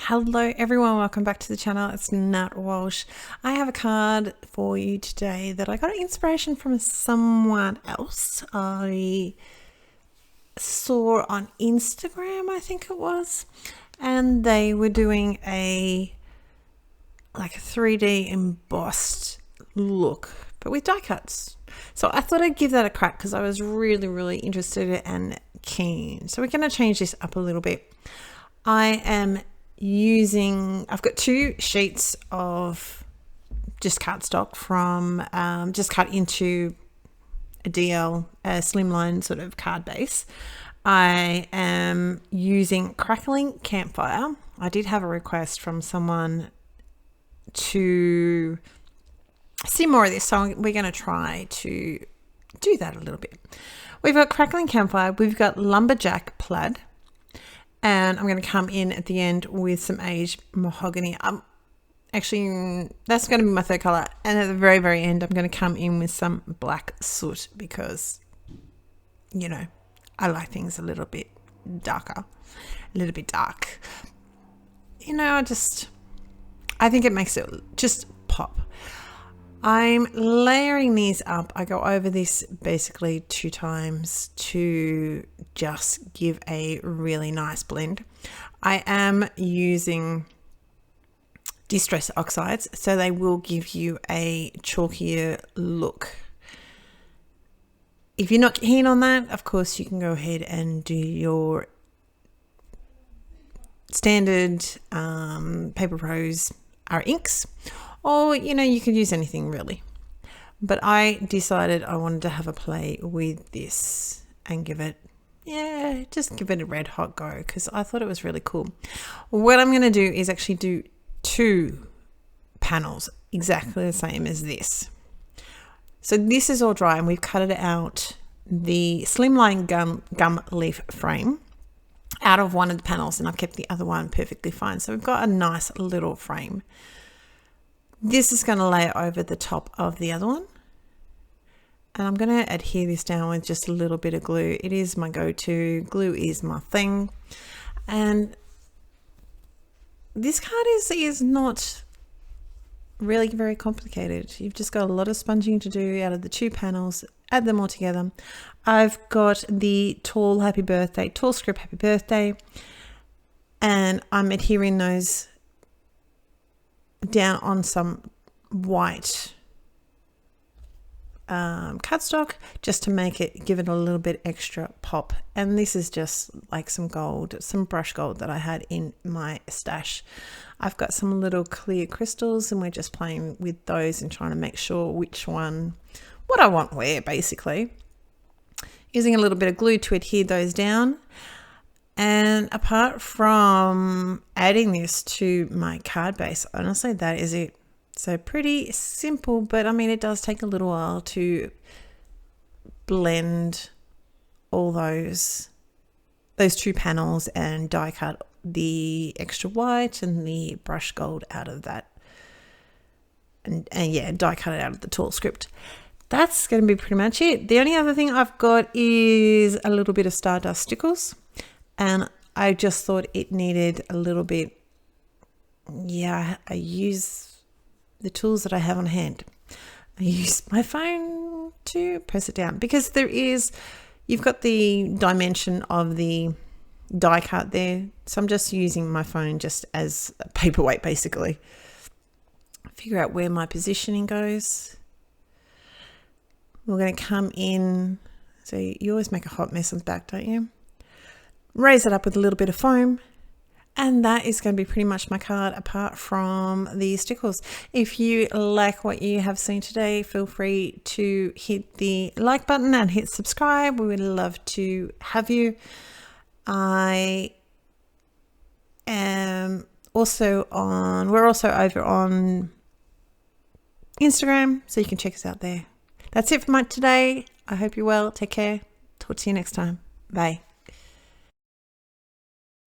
Hello everyone, welcome back to the channel. It's Nat Walsh. I have a card for you today that I got inspiration from someone else I saw on Instagram, I think it was, and they were doing a 3D embossed look but with die cuts. So I thought I'd give that a crack because I was really interested and keen. So we're going to change this up a little bit. I've got 2 sheets of just cardstock from just cut into a Slimline sort of card base. I am using crackling campfire. I did have a request from someone to see more of this, so we're going to try to do that a little bit. We've got crackling campfire, we've got lumberjack plaid, and I'm going to come in at the end with some aged mahogany. Actually, that's going to be my third color, and at the very end I'm going to come in with some black soot because, you know, I like things a little bit darker, a little bit dark. You know, I think it makes it just pop. I'm layering these up. I go over this basically 2 times to just give a really nice blend. I am using distress oxides, so they will give you a chalkier look. If you're not keen on that, of course, you can go ahead and do your standard Paper Pros are inks, or you could use anything really. But I decided I wanted to have a play with this and just give it a red hot go because I thought it was really cool. What I'm going to do is actually do 2 panels exactly the same as this. So this is all dry and we've cut it out, the Slimline gum leaf frame, out of one of the panels, and I've kept the other one perfectly fine. So we've got a nice little frame. This is going to lay over the top of the other one, and I'm going to adhere this down with just a little bit of glue. It is my go-to. Glue is my thing. And this card is not really very complicated. You've just got a lot of sponging to do out of the 2 panels, add them all together. I've got the tall script happy birthday, and I'm adhering those down on some white cardstock just to give it a little bit extra pop. And this is just like some brush gold that I had in my stash. I've got some little clear crystals and we're just playing with those and trying to make sure what I want where, basically. Using a little bit of glue to adhere those down. And apart from adding this to my card base, honestly, that is it. So pretty simple, but I mean, it does take a little while to blend all those 2 panels and die cut the extra white and the brush gold out of that. And yeah, die cut it out of the tall script. That's going to be pretty much it. The only other thing I've got is a little bit of Stardust stickles. And I just thought it needed a little bit. Yeah, I use the tools that I have on hand. I use my phone to press it down because you've got the dimension of the die cut there. So I'm just using my phone just as a paperweight, basically. Figure out where my positioning goes. We're going to come in. So you always make a hot mess on the back, don't you? Raise it up with a little bit of foam, and that is going to be pretty much my card apart from the stickles. If you like what you have seen today, feel free to hit the like button and hit subscribe. We would love to have you. We're also over on Instagram, so you can check us out there. That's it for today. I hope you're well. Take care. Talk to you next time. Bye.